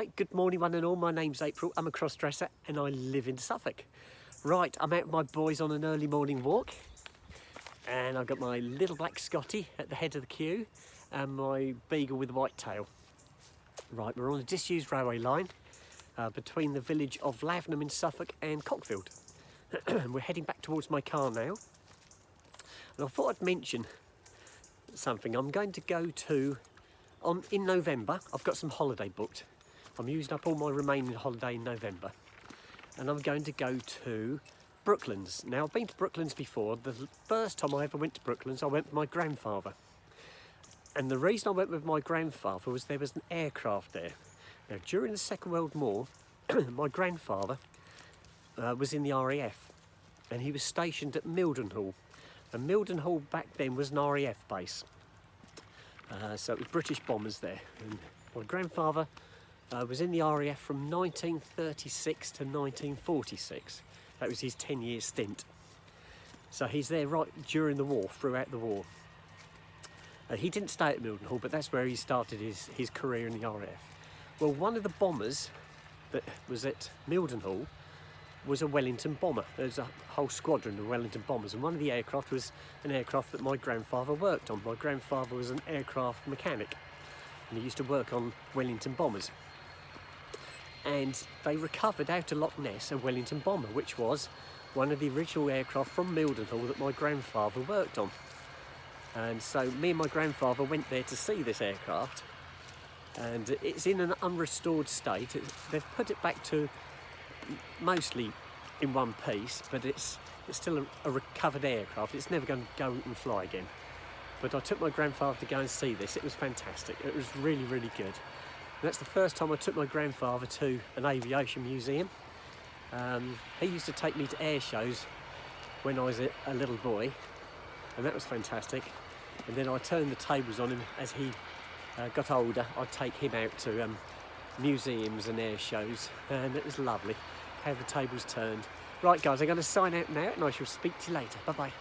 Good morning one and all, my name's April, I'm a cross-dresser and I live in Suffolk. Right, I'm out with my boys on an early morning walk and I've got my little black Scotty at the head of the queue and my beagle with a white tail. Right, we're on a disused railway line between the village of Lavenham in Suffolk and Cockfield. We're heading back towards my car now and I thought I'd mention something. I'm going to go to, in November, I've got some holiday booked. I'm using up all my remaining holiday in November and I'm going to go to Brooklands. Now I've been to Brooklands before. The first time I ever went to Brooklands I went with my grandfather, and the reason I went with my grandfather was there was an aircraft there. Now during the Second World War my grandfather was in the RAF and he was stationed at Mildenhall, and Mildenhall back then was an RAF base, so it was British bombers there, and my grandfather was in the RAF from 1936 to 1946. That was his 10-year stint. So he's there right during the war, throughout the war. He didn't stay at Mildenhall, but that's where he started his career in the RAF. Well, one of the bombers that was at Mildenhall was a Wellington bomber. There's a whole squadron of Wellington bombers, and one of the aircraft was an aircraft that my grandfather worked on. My grandfather was an aircraft mechanic, and he used to work on Wellington bombers. And they recovered out of Loch Ness a Wellington bomber, which was one of the original aircraft from Mildenhall that my grandfather worked on. And so me and my grandfather went there to see this aircraft, and it's in an unrestored state. They've put it back to mostly in one piece, but it's still a recovered aircraft. It's never going to go and fly again. But I took my grandfather to go and see this. It was fantastic. It was really, really good. And that's the first time I took my grandfather to an aviation museum. He used to take me to air shows when I was a little boy, and that was fantastic. And then I turned the tables on him as he got older. I'd take him out to museums and air shows, and it was lovely how the tables turned. Right guys, I'm going to sign out now and I shall speak to you later. Bye bye.